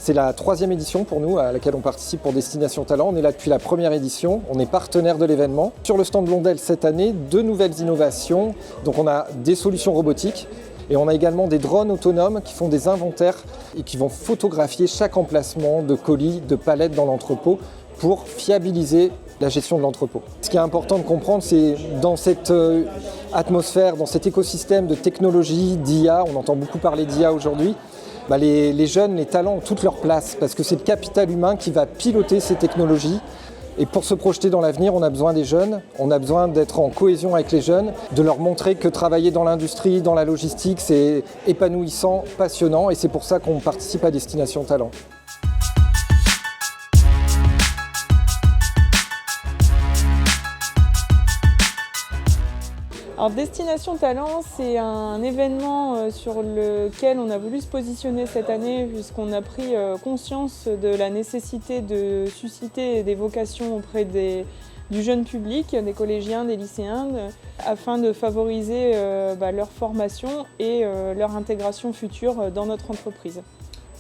C'est la 3e édition pour nous à laquelle on participe pour Destination Talent. On est là depuis la première édition, on est partenaire de l'événement. Sur le stand Blondel cette année, 2 nouvelles innovations. Donc on a des solutions robotiques et on a également des drones autonomes qui font des inventaires et qui vont photographier chaque emplacement de colis, de palettes dans l'entrepôt pour fiabiliser la gestion de l'entrepôt. Ce qui est important de comprendre, c'est dans cette atmosphère, dans cet écosystème de technologie, d'IA, on entend beaucoup parler d'IA aujourd'hui, les jeunes, les talents ont toute leur place parce que c'est le capital humain qui va piloter ces technologies. Et pour se projeter dans l'avenir, on a besoin des jeunes, on a besoin d'être en cohésion avec les jeunes, de leur montrer que travailler dans l'industrie, dans la logistique, c'est épanouissant, passionnant et c'est pour ça qu'on participe à Destination Talent. Alors, Destination Talent, c'est un événement sur lequel on a voulu se positionner cette année puisqu'on a pris conscience de la nécessité de susciter des vocations auprès du jeune public, des collégiens, des lycéens, afin de favoriser leur formation et leur intégration future dans notre entreprise.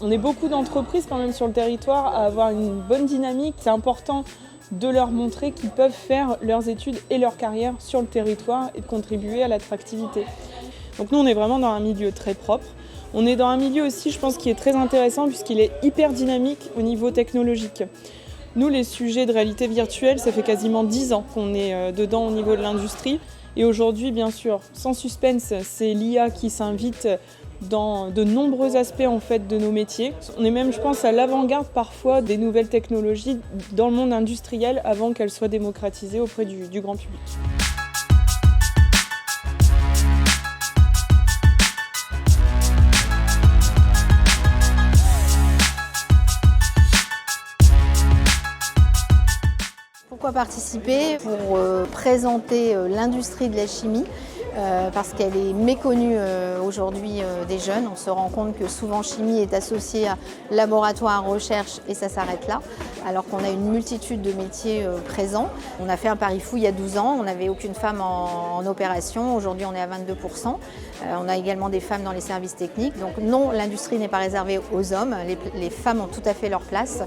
On est beaucoup d'entreprises quand même sur le territoire à avoir une bonne dynamique. C'est important de leur montrer qu'ils peuvent faire leurs études et leur carrière sur le territoire et de contribuer à l'attractivité. Donc nous, on est vraiment dans un milieu très propre. On est dans un milieu aussi, je pense, qui est très intéressant puisqu'il est hyper dynamique au niveau technologique. Nous, les sujets de réalité virtuelle, ça fait quasiment 10 ans qu'on est dedans au niveau de l'industrie. Et aujourd'hui, bien sûr, sans suspense, c'est l'IA qui s'invite dans de nombreux aspects en fait, de nos métiers. On est même, je pense, à l'avant-garde parfois des nouvelles technologies dans le monde industriel avant qu'elles soient démocratisées auprès du grand public. Pourquoi participer? Pour présenter l'industrie de la chimie. Parce qu'elle est méconnue aujourd'hui des jeunes. On se rend compte que souvent chimie est associée à laboratoire, recherche et ça s'arrête là, alors qu'on a une multitude de métiers présents. On a fait un pari fou il y a 12 ans, on n'avait aucune femme en opération, aujourd'hui on est à 22%. On a également des femmes dans les services techniques. Donc non, l'industrie n'est pas réservée aux hommes, les femmes ont tout à fait leur place.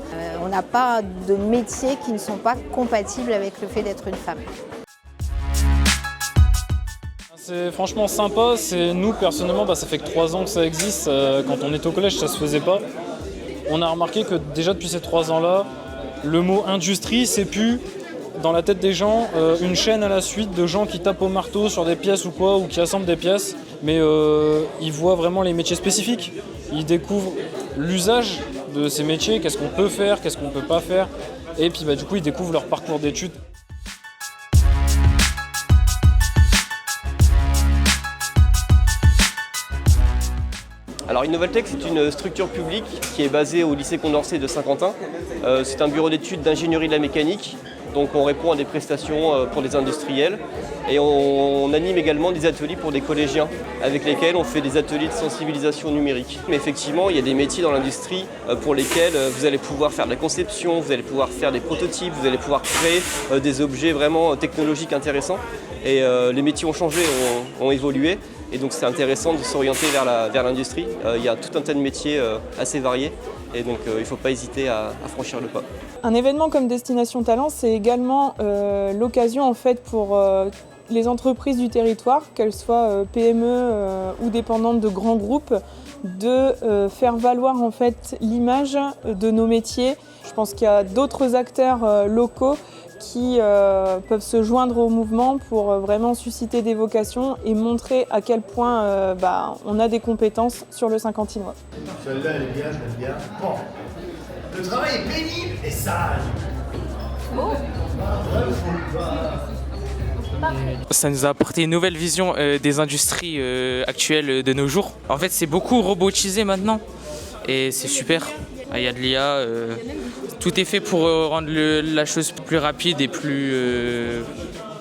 On n'a pas de métiers qui ne sont pas compatibles avec le fait d'être une femme. C'est franchement sympa, nous personnellement ça fait que 3 ans que ça existe, quand on était au collège ça se faisait pas. On a remarqué que déjà depuis ces 3 ans-là, le mot industrie c'est plus dans la tête des gens une chaîne à la suite de gens qui tapent au marteau sur des pièces ou quoi, ou qui assemblent des pièces, mais ils voient vraiment les métiers spécifiques, ils découvrent l'usage de ces métiers, qu'est-ce qu'on peut faire, qu'est-ce qu'on peut pas faire, et puis du coup ils découvrent leur parcours d'études. Alors Innovaltech, c'est une structure publique qui est basée au lycée Condorcet de Saint-Quentin. C'est un bureau d'études d'ingénierie de la mécanique, donc on répond à des prestations pour des industriels et on anime également des ateliers pour des collégiens avec lesquels on fait des ateliers de sensibilisation numérique. Mais effectivement, il y a des métiers dans l'industrie pour lesquels vous allez pouvoir faire de la conception, vous allez pouvoir faire des prototypes, vous allez pouvoir créer des objets vraiment technologiques intéressants. Et les métiers ont changé, ont évolué. Et donc c'est intéressant de s'orienter vers l'industrie. Il y a tout un tas de métiers assez variés et donc il ne faut pas hésiter à franchir le pas. Un événement comme Destination Talent, c'est également l'occasion en fait pour les entreprises du territoire, qu'elles soient PME ou dépendantes de grands groupes, de faire valoir en fait l'image de nos métiers. Je pense qu'il y a d'autres acteurs locaux qui peuvent se joindre au mouvement pour vraiment susciter des vocations et montrer à quel point on a des compétences sur le Saint-Quentinois. Celle-là, elle est bien, je l'aime bien. Bon, le travail est pénible et sage. Oh. Ça nous a apporté une nouvelle vision des industries actuelles de nos jours. En fait, c'est beaucoup robotisé maintenant et c'est super. Il y a de l'IA, tout est fait pour rendre la chose plus rapide et plus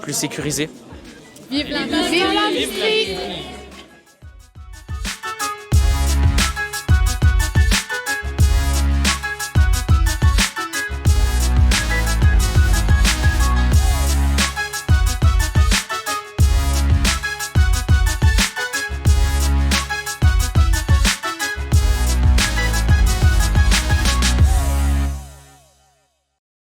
sécurisée. Vive l'industrie!